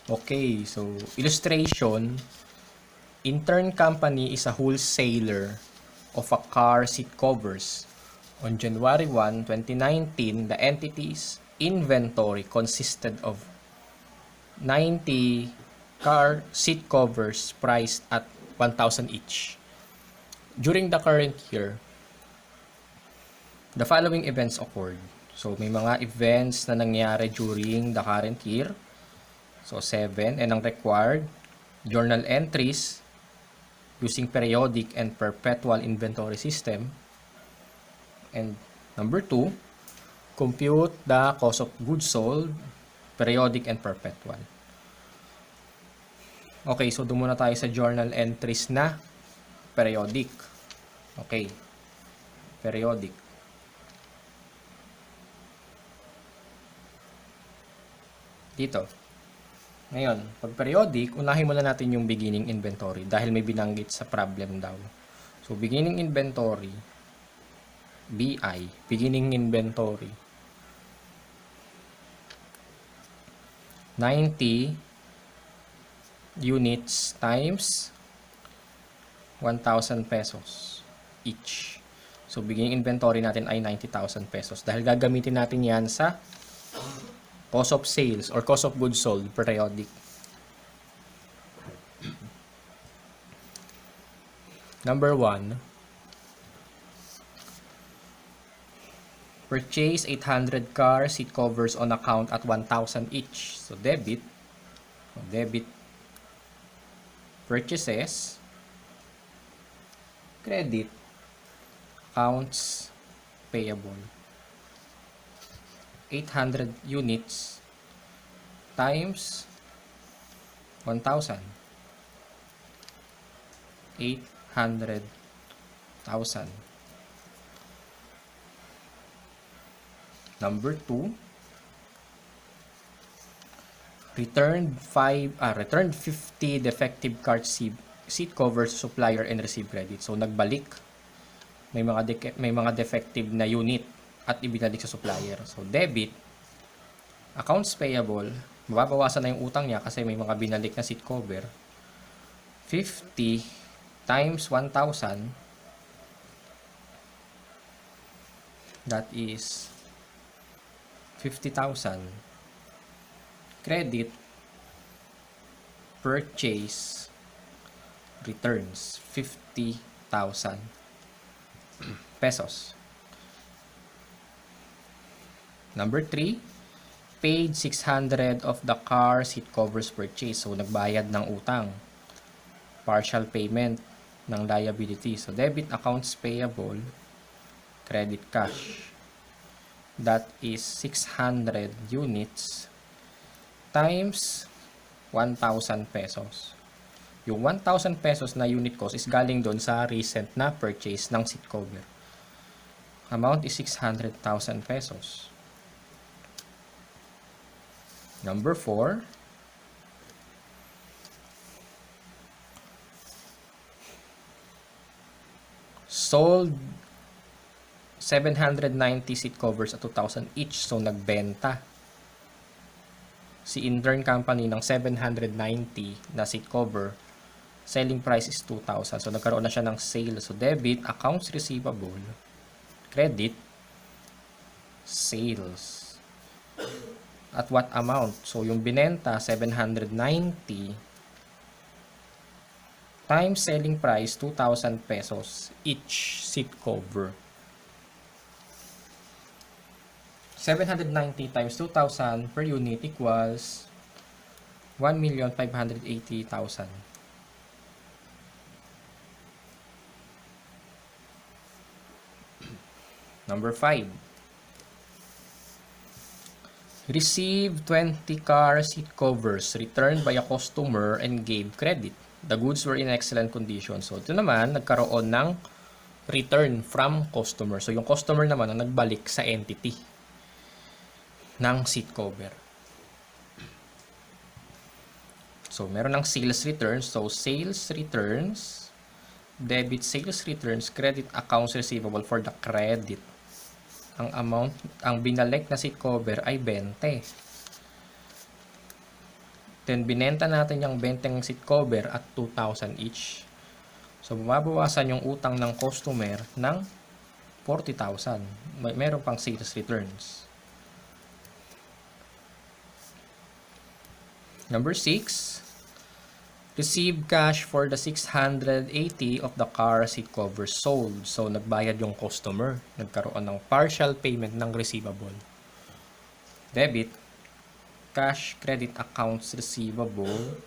Okay, so illustration. Intern company is a wholesaler of a car seat covers. On January 1, 2019, the entity's inventory consisted of 90 car seat covers priced at 1,000 each. During the current year, the following events occurred. So, may mga events na nangyari during the current year. So, 7. And ang required journal entries using periodic and perpetual inventory system. And number 2, compute the cost of goods sold, periodic and perpetual. Okay, so doon muna tayo sa journal entries na periodic. Okay, periodic. Dito. Ngayon, pag periodic, unahin muna natin yung beginning inventory dahil may binanggit sa problem daw. So, beginning inventory, BI, beginning inventory, 90 units times 1,000 pesos each. So, beginning inventory natin ay 90,000 pesos dahil gagamitin natin yan sa cost of sales or cost of goods sold periodic. Number 1, purchase 800 car seat covers on account at 1,000 each. So, debit purchases, credit, accounts payable. 800 units times 1,000. 800,000. Number 2, returned 50 defective card seat covers to supplier and receive credit. So nagbalik. May mga defective na unit at ibinalik sa supplier. So debit, accounts payable, mababawasan na yung utang niya kasi may mga binalik na seat cover. 50 times 1,000, that is 50,000. Credit, purchase, returns 50,000 pesos. Number 3, paid 600 of the car seat covers purchase. So, nagbayad ng utang. Partial payment ng liability. So, debit, accounts payable, credit, cash. That is 600 units times 1,000 pesos. Yung 1,000 pesos na unit cost is galing doon sa recent na purchase ng seat cover. Amount is 600,000 pesos. Number 4, sold 790 seat covers at 2,000 each. So, nagbenta si intern company ng 790 na seat cover. Selling price is 2,000. So, nagkaroon na siya ng sale. So, debit, accounts receivable, credit, sales. At what amount? So, yung binenta, 790 times selling price, 2,000 pesos each seat cover. 790 times 2,000 per unit equals 1,580,000. Number 5. Receive 20 car seat covers returned by a customer and gave credit. The goods were in excellent condition. So, ito naman, nagkaroon ng return from customer. So, yung customer naman ang nagbalik sa entity ng seat cover. So, meron ng sales returns. So, sales returns, debit sales returns, credit accounts receivable for the credit. Ang amount, ang binalik na seat cover ay 20. Then, binenta natin yung benteng seat cover at 2,000 each. So, bumabawasan yung utang ng customer ng 40,000. Meron pang sales returns. Number 6, receive cash for the 680 of the car seat cover sold. So, nagbayad yung customer. Nagkaroon ng partial payment ng receivable. Debit, cash credit accounts receivable.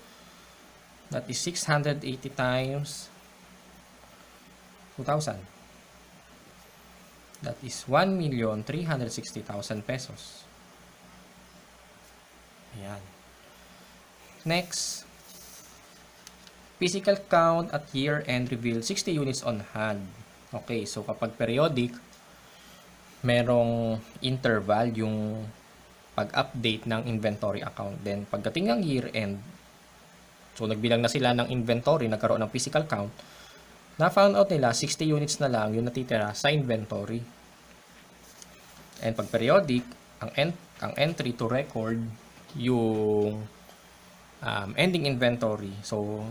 That is 680 times 2,000. That is 1,360,000 pesos. Ayan. Next, physical count at year-end reveal 60 units on hand. Okay, so kapag periodic, merong interval yung pag-update ng inventory account. Then, pagdating ng year-end, so nagbilang na sila ng inventory, nagkaroon ng physical count, na-found out nila 60 units na lang yung natitira sa inventory. And pag periodic, ang entry to record yung ending inventory. So,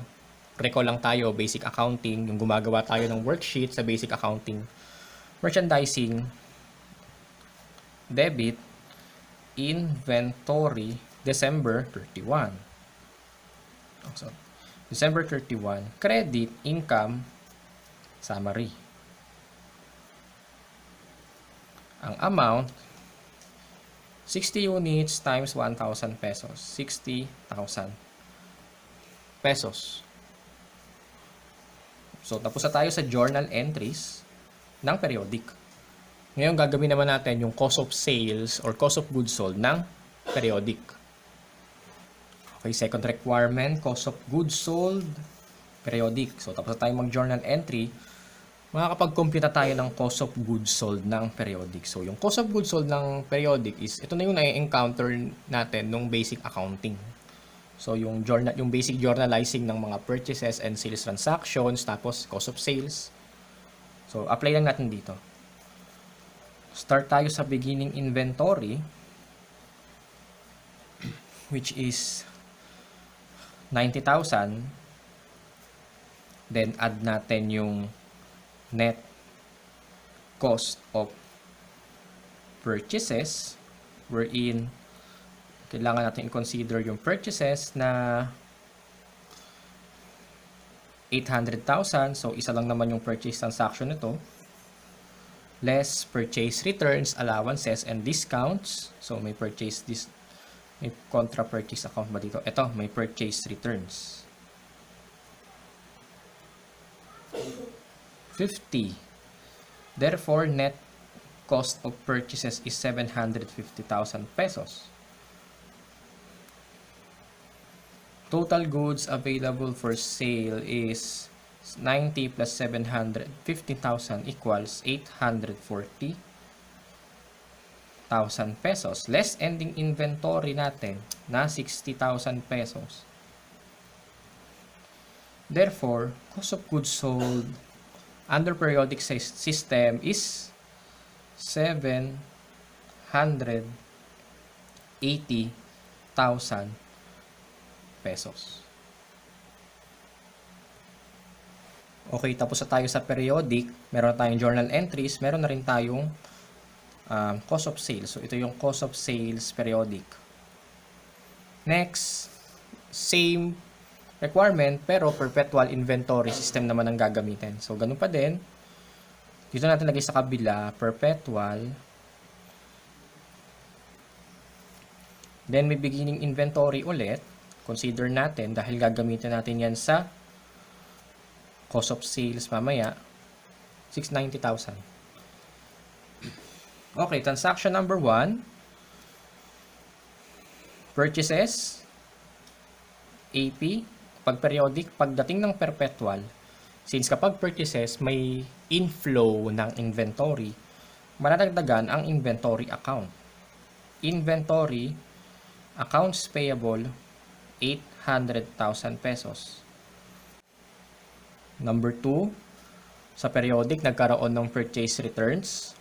recall lang tayo, basic accounting, yung gumagawa tayo ng worksheet sa basic accounting. Merchandising, debit, inventory, December 31. So, December 31, credit, income, summary. Ang amount, 60 units times 1,000 pesos. 60,000 pesos. So, tapos na tayo sa journal entries ng periodic. Ngayon, gagawin naman natin yung cost of sales or cost of goods sold ng periodic. Okay, second requirement, cost of goods sold, periodic. So, tapos na tayo mag-journal entry, makakapag-compute na tayo ng cost of goods sold ng periodic. So, yung cost of goods sold ng periodic is, ito na yung na-encounter natin nung basic accounting. So, yung basic journalizing ng mga purchases and sales transactions, tapos cost of sales. So, apply lang natin dito. Start tayo sa beginning inventory, which is 90,000. Then, add natin yung net cost of purchases, wherein kailangan natin i-consider yung purchases na 800,000. So, isa lang naman yung purchase transaction nito. Less purchase returns, allowances, and discounts. So, may contra purchase account ba dito? Ito, may purchase returns. 50. Therefore, net cost of purchases is 750,000 pesos. Total goods available for sale is 90 plus 750,000 equals 840,000 pesos. Less ending inventory natin na 60,000 pesos. Therefore, cost of goods sold under periodic system is 780,000 pesos. Okay, tapos na tayo sa periodic. Meron tayong journal entries. Meron na rin tayong cost of sales. So, ito yung cost of sales periodic. Next, same requirement, pero perpetual inventory system naman ang gagamitin. So, ganun pa din. Dito natin lagay sa kabila, perpetual. Then, may beginning inventory ulit. Consider natin, dahil gagamitin natin yan sa cost of sales mamaya, 690,000. Okay, transaction number 1. Purchases, AP, pag periodic, pagdating ng perpetual, since kapag purchases, may inflow ng inventory, maradagdagan ang inventory account. Inventory, accounts payable, 800,000 pesos. Number 2, sa periodic, nagkaroon ng purchase returns.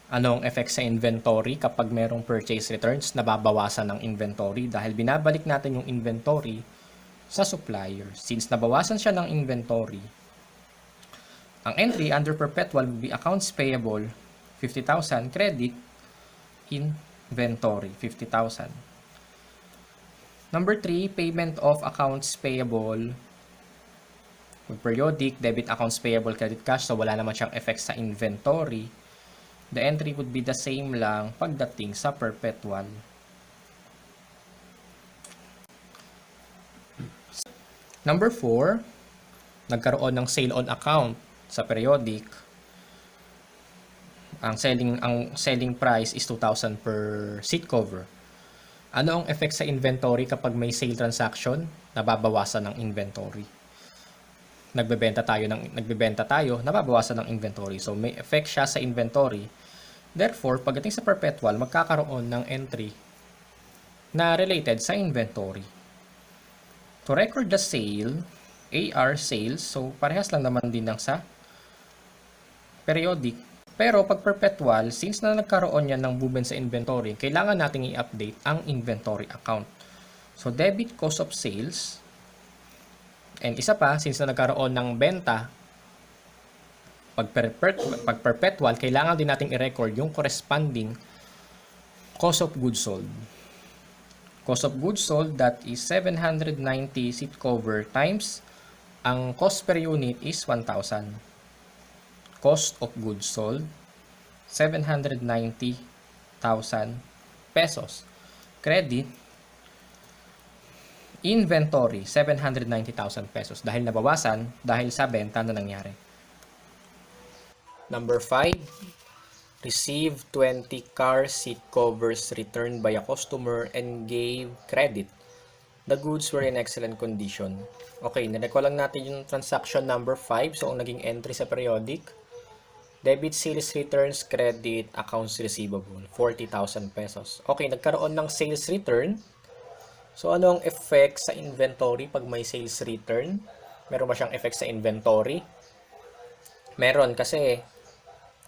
Anong effect sa inventory kapag merong purchase returns? Nababawasan ng inventory dahil binabalik natin yung inventory sa supplier. Since nabawasan siya ng inventory, ang entry under perpetual will be accounts payable 50,000, credit inventory 50,000. Number 3, payment of accounts payable periodic, debit accounts payable, credit cash. So wala naman siyang effect sa inventory. The entry would be the same lang pagdating sa perpetual. Number 4, nagkaroon ng sale on account sa periodic. Ang selling price is 2,000 per seat cover. Ano ang effect sa inventory kapag may sale transaction? Nababawasan ng inventory. Nagbebenta tayo, nababawasan ng inventory. So may effect siya sa inventory. Therefore, pagdating sa perpetual, magkakaroon ng entry na related sa inventory. To record the sale, AR sales, so parehas lang naman din ng sa periodic. Pero pag perpetual, since na nagkaroon yan ng movement sa inventory, kailangan nating i-update ang inventory account. So debit cost of sales. And isa pa, since na nagkaroon ng benta, pag perpetual, kailangan din nating i-record yung corresponding cost of goods sold. Cost of goods sold, that is 790 seat cover times ang cost per unit is 1,000. Cost of goods sold, 790,000 pesos. Credit inventory, 790,000 pesos dahil nabawasan dahil sa benta na nangyari. Number 5, receive 20 car seat covers returned by a customer and gave credit. The goods were in excellent condition. Okay, nirecall lang natin yung transaction number 5. So, ang naging entry sa periodic, debit sales returns, credit accounts receivable, 40,000 pesos. Okay, nagkaroon ng sales return. So, ano ang effect sa inventory pag may sales return? Meron ba siyang effect sa inventory? Meron kasi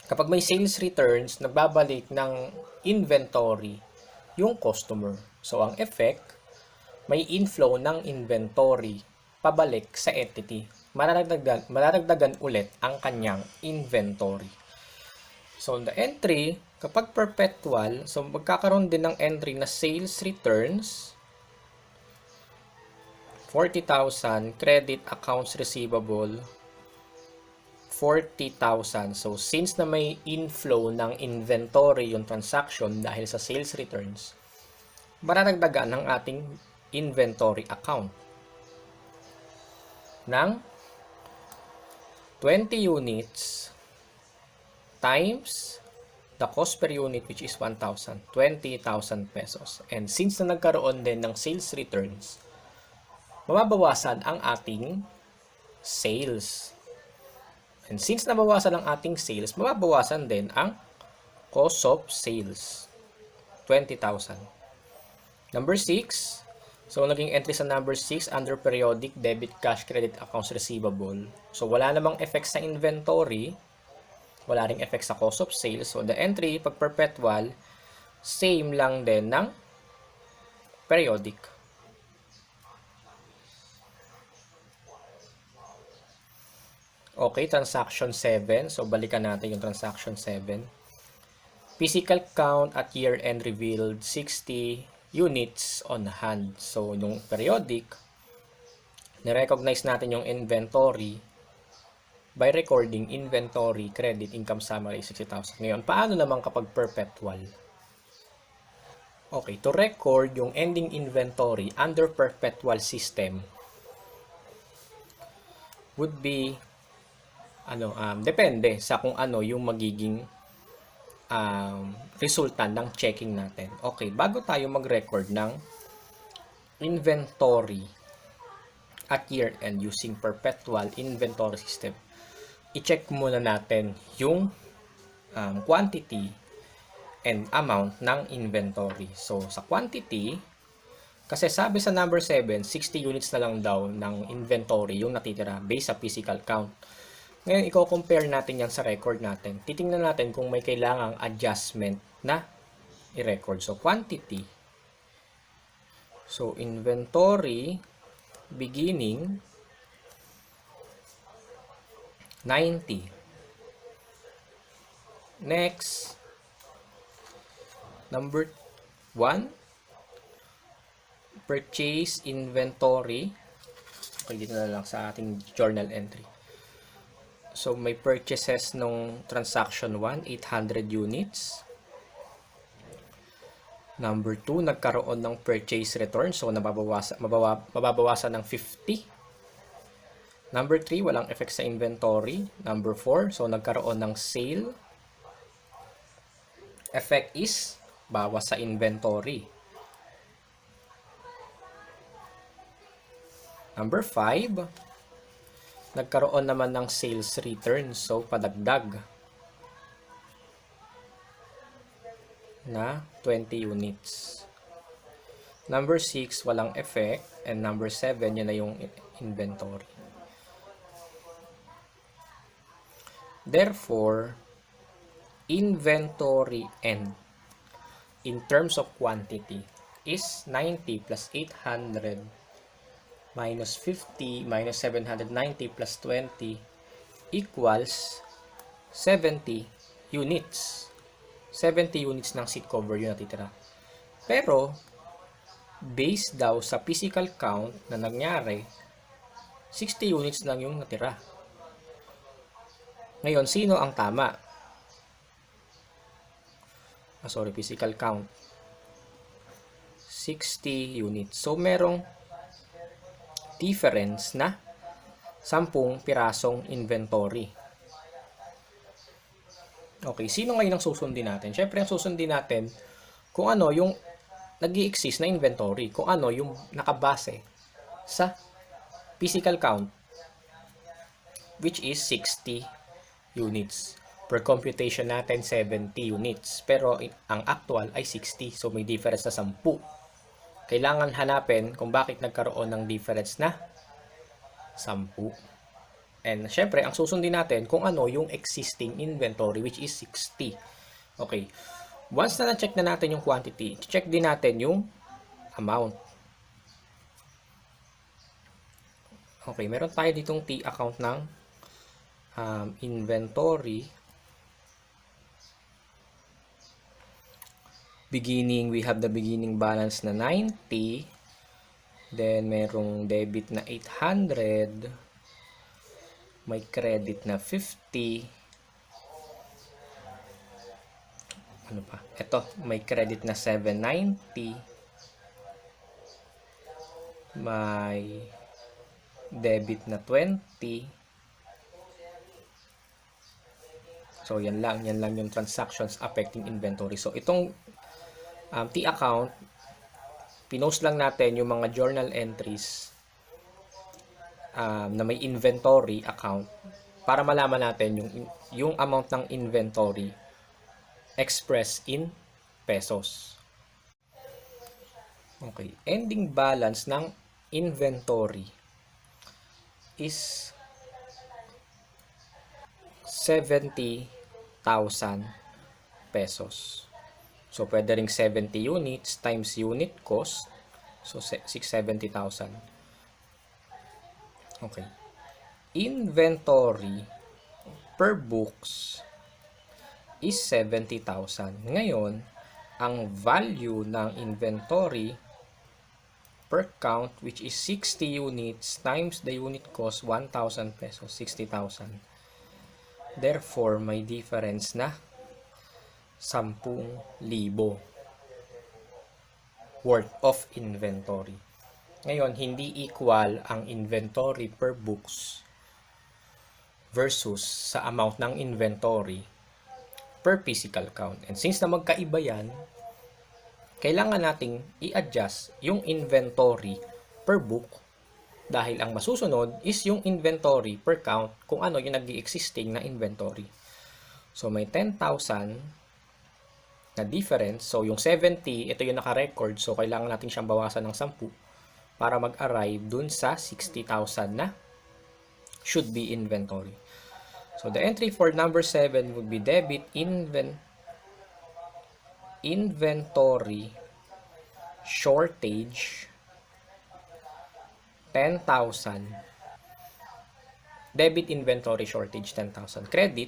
kapag may sales returns, nagbabalik ng inventory yung customer. So, ang effect, may inflow ng inventory pabalik sa entity. Mararagdagan ulit ang kanyang inventory. So, the entry, kapag perpetual, so magkakaroon din ng entry na sales returns, 40,000, credit accounts receivable, 40,000. So, since na may inflow ng inventory yung transaction dahil sa sales returns, mararagdagan ng ating inventory account ng 20 units times the cost per unit which is 1,000, 20,000 pesos. And since na nagkaroon din ng sales returns, mababawasan ang ating sales. And since nabawasan ang ating sales, mababawasan din ang cost of sales, 20,000. Number 6, so naging entry sa number 6 under periodic, debit cash credit accounts receivable. So wala namang effect sa inventory, wala ring effect sa cost of sales. So the entry pag perpetual, same lang din ng periodic. Okay, transaction 7. So, balikan natin yung transaction 7. Physical count at year-end revealed 60 units on hand. So, yung periodic, nirecognize natin yung inventory by recording inventory, credit, income summary, 60,000. Ngayon, paano naman kapag perpetual? Okay, to record yung ending inventory under perpetual system would be depende sa kung ano yung magiging resulta ng checking natin. Okay, bago tayo mag-record ng inventory at year-end using perpetual inventory system, i-check muna natin yung quantity and amount ng inventory. So, sa quantity, kasi sabi sa number 7, 60 units na lang daw ng inventory yung natitira based sa physical count. Ngayon, i-compare natin yan sa record natin. Titingnan natin kung may kailangang adjustment na i-record. So, quantity. So, inventory beginning 90. Next, number 1, purchase inventory. Okay, dito na lang sa ating journal entry. So, may purchases nung transaction 1, 800 units. Number 2, nagkaroon ng purchase return. So, mababawasan ng 50. Number 3, walang effect sa inventory. Number 4, so nagkaroon ng sale. Effect is bawas sa inventory. Number 5, nagkaroon naman ng sales return. So, padagdag na 20 units. Number 6, walang effect. And number 7, yun na yung inventory. Therefore, inventory end in terms of quantity is 90 plus 800 minus 50 minus 790 plus 20 equals 70 units. 70 units ng seat cover yung natitira. Pero, based daw sa physical count na nangyari, 60 units lang yung natira. Ngayon, sino ang tama? Physical count. 60 units. So, merong difference na 10 pirasong inventory. Okay, sino ngayon ang susundin natin? Siyempre, ang susundin natin kung ano yung nag-i-exist na inventory. Kung ano yung nakabase sa physical count, which is 60 units. Per computation natin, 70 units. Pero ang actual ay 60. So, may difference na 10. Kailangan hanapin kung bakit nagkaroon ng difference na 10. And, syempre, ang susundin natin kung ano yung existing inventory, which is 60. Okay. Once na na-check na natin yung quantity, check din natin yung amount. Okay, meron tayo ditong T account ng inventory. Beginning, we have the beginning balance na 90. Then, merong debit na 800. May credit na 50. Ano pa? Ito, may credit na 790. May debit na 20. So, yan lang yung transactions affecting inventory. So, itong T account, pinost lang natin yung mga journal entries na may inventory account para malaman natin yung amount ng inventory expressed in pesos. Okay, ending balance ng inventory is 70,000 pesos. So, pwede ring 70 units times unit cost. So, 670,000. Okay. Inventory per books is 70,000. Ngayon, ang value ng inventory per count, which is 60 units times the unit cost, 1,000 pesos, 60,000. Therefore, may difference na 10,000 worth of inventory. Ngayon, hindi equal ang inventory per books versus sa amount ng inventory per physical count. And since na magkaiba yan, kailangan nating i-adjust yung inventory per book dahil ang masusunod is yung inventory per count kung ano yung nag-i-existing na inventory. So, may 10,000 na difference. So, yung 70, ito yung naka-record. So, kailangan natin siyang bawasan ng 10 para mag-arrive dun sa 60,000 na should be inventory. So the entry for number 7 would be debit inventory shortage 10,000. Debit inventory shortage 10,000. Credit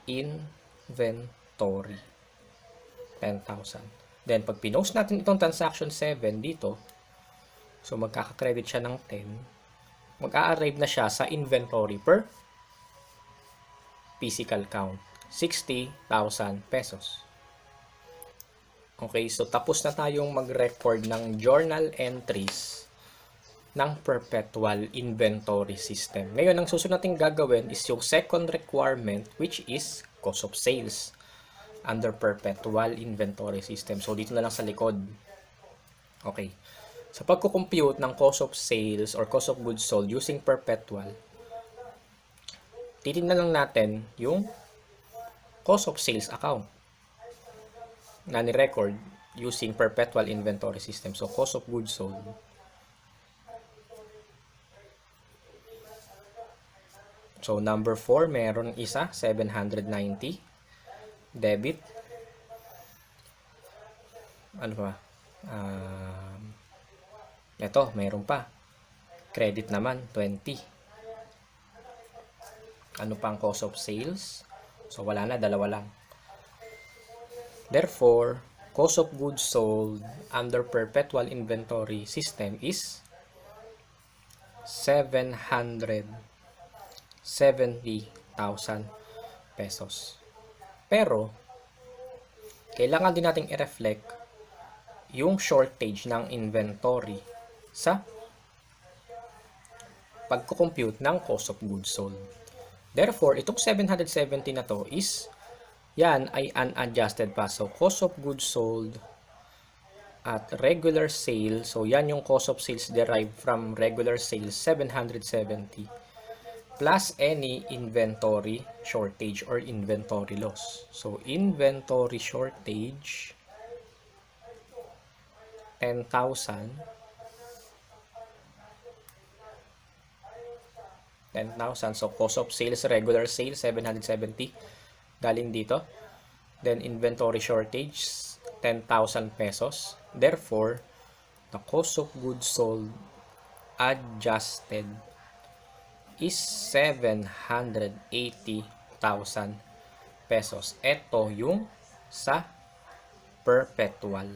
inventory 10,000. Then pag pinost natin itong transaction 7 dito, so magkaka-credit siya ng 10, mag-a-arrive na siya sa inventory per physical count, 60,000 pesos. Okay, so tapos na tayong mag-record ng journal entries ng Perpetual Inventory System. Ngayon, ang susunod natin gagawin is yung second requirement, which is cost of sales under Perpetual Inventory System. So, dito na lang sa likod. Okay. Sa pagkukompute ng cost of sales or cost of goods sold using Perpetual, titignan lang natin yung cost of sales account na ni-record using Perpetual Inventory System. So, cost of goods sold. So, number 4, meron isa, 790. Debit. Ano pa? Ito, meron pa. Credit naman, 20. Ano pa ang cost of sales? So, wala na, dalawa lang. Therefore, cost of goods sold under Perpetual Inventory System is 770,000 pesos. Pero, kailangan din nating i-reflect yung shortage ng inventory sa pagko-compute ng cost of goods sold. Therefore, itong 770 na to is, yan ay unadjusted pa. So, cost of goods sold at regular sales. So, yan yung cost of sales derived from regular sales, 770. Plus any inventory shortage or inventory loss. So, inventory shortage, 10,000. 10,000. So, cost of sales, regular sales, 770. Galing dito. Then, inventory shortage, 10,000 pesos. Therefore, the cost of goods sold adjusted is 780,000 pesos. Ito yung sa Perpetual.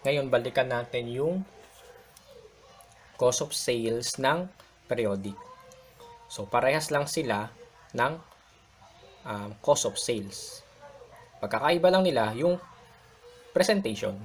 Ngayon, balikan natin yung cost of sales ng periodic. So, parehas lang sila ng cost of sales. Pagkakaiba lang nila yung presentation.